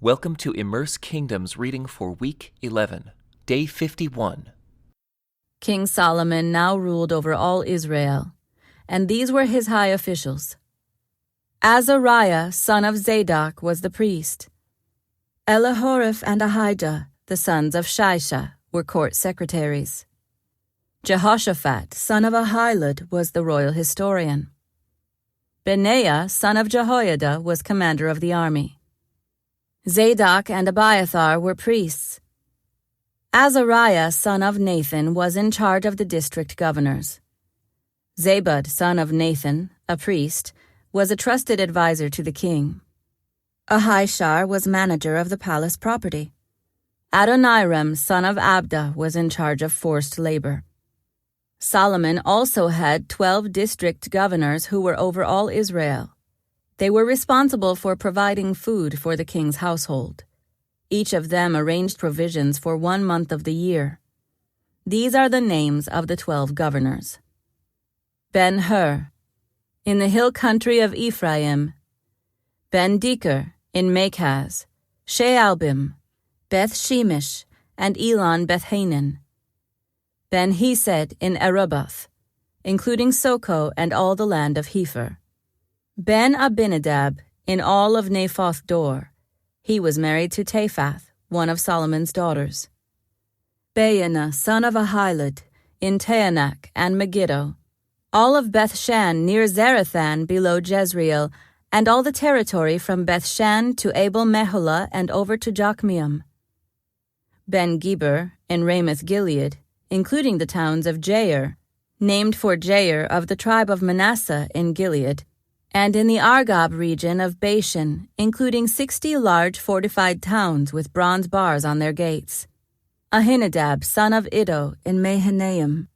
Welcome to Immerse Kingdom's reading for Week 11, Day 51. King Solomon now ruled over all Israel, and these were his high officials. Azariah, son of Zadok, was the priest. Elihoreph and Ahijah, the sons of Shisha, were court secretaries. Jehoshaphat, son of Ahilud, was the royal historian. Benaiah, son of Jehoiada, was commander of the army. Zadok and Abiathar were priests. Azariah, son of Nathan, was in charge of the district governors. Zabud, son of Nathan, a priest, was a trusted advisor to the king. Ahishar was manager of the palace property. Adoniram, son of Abda, was in charge of forced labor. Solomon also had 12 district governors who were over all Israel. They were responsible for providing food for the king's household. Each of them arranged provisions for 1 month of the year. These are the names of the 12 governors. Ben-Hur, in the hill country of Ephraim. Ben-Deker, in Makaz. Shealbim, Beth-Shemesh, and Elon Beth-Hanan. Ben-Hesed in Arubboth, including Soko and all the land of Hepher. Ben-Abinadab in all of Naphoth Dor. He was married to Taphath, one of Solomon's daughters. Baana, son of Ahilud, in Taanach and Megiddo. All of Bethshan near Zarethan below Jezreel, and all the territory from Bethshan to Abel-Meholah and over to Jokmeam. Ben-Geber in Ramoth-Gilead, including the towns of Jair, named for Jair of the tribe of Manasseh in Gilead, and in the Argob region of Bashan, including 60 large fortified towns with bronze bars on their gates. Ahinadab, son of Iddo, in Mahanaim.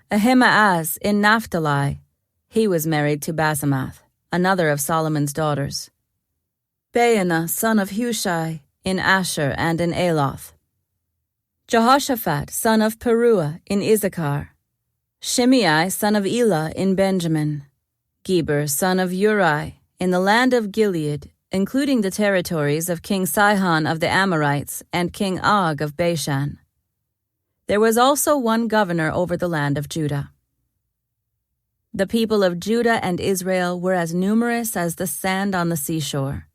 Ahimaaz in Naphtali. He was married to Basemath, another of Solomon's daughters. Baana, son of Hushai, in Asher and in Aloth. Jehoshaphat, son of Peruah, in Issachar. Shimei, son of Elah, in Benjamin. Geber, son of Uri, in the land of Gilead, including the territories of King Sihon of the Amorites and King Og of Bashan. There was also one governor over the land of Judah. The people of Judah and Israel were as numerous as the sand on the seashore.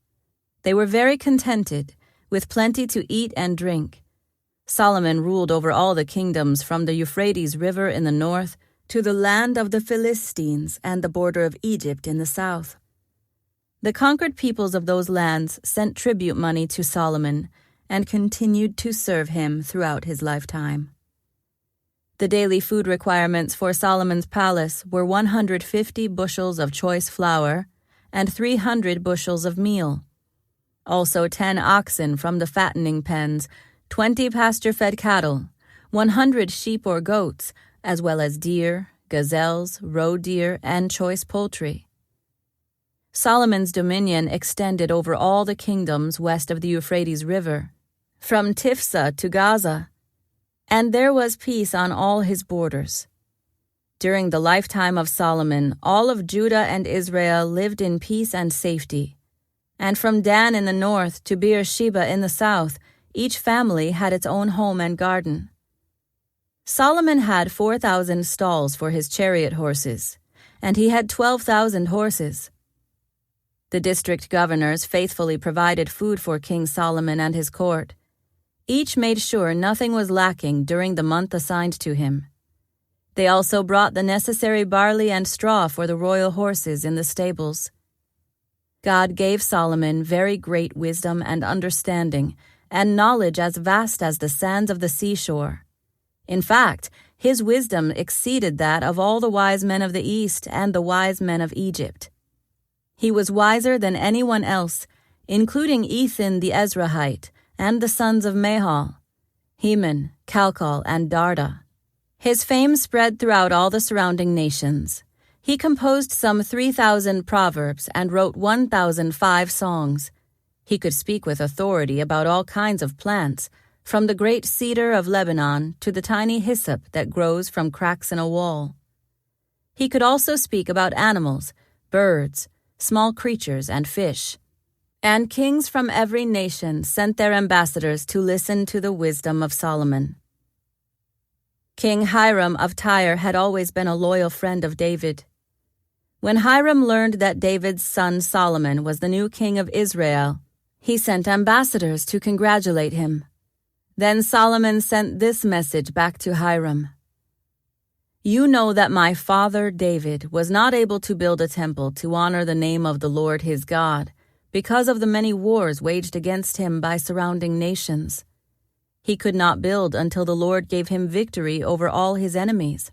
They were very contented, with plenty to eat and drink. Solomon ruled over all the kingdoms from the Euphrates River in the north to the land of the Philistines and the border of Egypt in the south. The conquered peoples of those lands sent tribute money to Solomon and continued to serve him throughout his lifetime. The daily food requirements for Solomon's palace were 150 bushels of choice flour and 300 bushels of meal. Also 10 oxen from the fattening pens, 20 pasture-fed cattle, 100 sheep or goats, as well as deer, gazelles, roe deer, and choice poultry. Solomon's dominion extended over all the kingdoms west of the Euphrates River, from Tifsa to Gaza, and there was peace on all his borders. During the lifetime of Solomon, all of Judah and Israel lived in peace and safety, and from Dan in the north to Beersheba in the south, each family had its own home and garden. Solomon had 4,000 stalls for his chariot horses, and he had 12,000 horses. The district governors faithfully provided food for King Solomon and his court. Each made sure nothing was lacking during the month assigned to him. They also brought the necessary barley and straw for the royal horses in the stables. God gave Solomon very great wisdom and understanding, and knowledge as vast as the sands of the seashore. In fact, his wisdom exceeded that of all the wise men of the East and the wise men of Egypt. He was wiser than anyone else, including Ethan the Ezrahite and the sons of Mahal, Heman, Calcol, and Darda. His fame spread throughout all the surrounding nations. He composed some 3,000 proverbs and wrote 1,005 songs. He could speak with authority about all kinds of plants, from the great cedar of Lebanon to the tiny hyssop that grows from cracks in a wall. He could also speak about animals, birds, small creatures, and fish. And kings from every nation sent their ambassadors to listen to the wisdom of Solomon. King Hiram of Tyre had always been a loyal friend of David. When Hiram learned that David's son Solomon was the new king of Israel, he sent ambassadors to congratulate him. Then Solomon sent this message back to Hiram. You know that my father David was not able to build a temple to honor the name of the Lord his God, because of the many wars waged against him by surrounding nations. He could not build until the Lord gave him victory over all his enemies.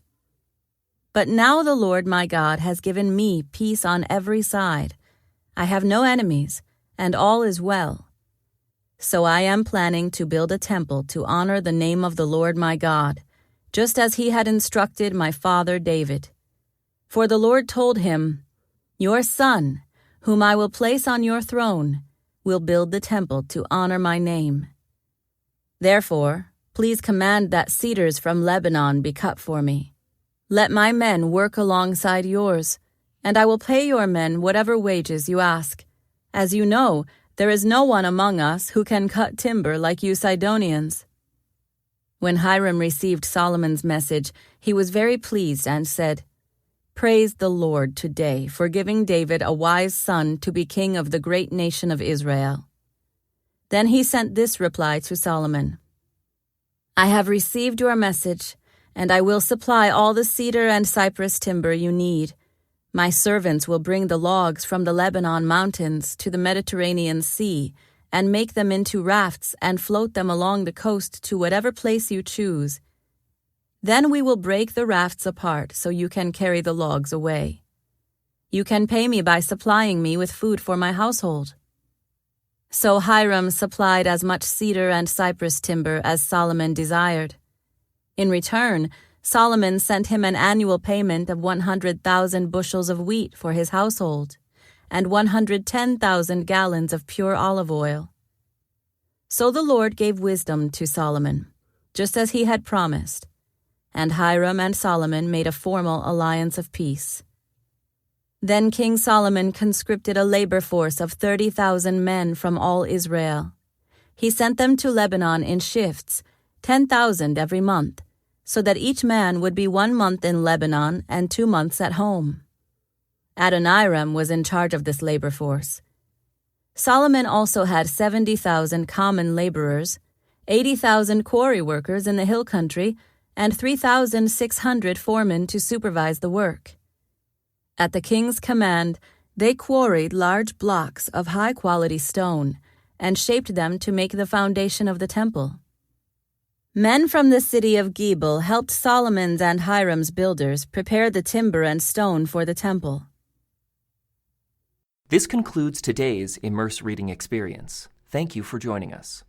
But now the Lord my God has given me peace on every side. I have no enemies, and all is well. So I am planning to build a temple to honor the name of the Lord my God, just as he had instructed my father David. For the Lord told him, Your son, whom I will place on your throne, will build the temple to honor my name. Therefore, please command that cedars from Lebanon be cut for me. Let my men work alongside yours, and I will pay your men whatever wages you ask. As you know, there is no one among us who can cut timber like you Sidonians. When Hiram received Solomon's message, he was very pleased and said, Praise the Lord today for giving David a wise son to be king of the great nation of Israel. Then he sent this reply to Solomon. I have received your message, and I will supply all the cedar and cypress timber you need. My servants will bring the logs from the Lebanon mountains to the Mediterranean Sea and make them into rafts and float them along the coast to whatever place you choose. Then we will break the rafts apart so you can carry the logs away. You can pay me by supplying me with food for my household. So Hiram supplied as much cedar and cypress timber as Solomon desired. In return, Solomon sent him an annual payment of 100,000 bushels of wheat for his household, and 110,000 gallons of pure olive oil. So the Lord gave wisdom to Solomon, just as he had promised, and Hiram and Solomon made a formal alliance of peace. Then King Solomon conscripted a labor force of 30,000 men from all Israel. He sent them to Lebanon in shifts, 10,000 every month, so that each man would be 1 month in Lebanon and 2 months at home. Adoniram was in charge of this labor force. Solomon also had 70,000 common laborers, 80,000 quarry workers in the hill country, and 3,600 foremen to supervise the work. At the king's command, they quarried large blocks of high-quality stone and shaped them to make the foundation of the temple. Men from the city of Gebal helped Solomon's and Hiram's builders prepare the timber and stone for the temple. This concludes today's Immerse reading experience. Thank you for joining us.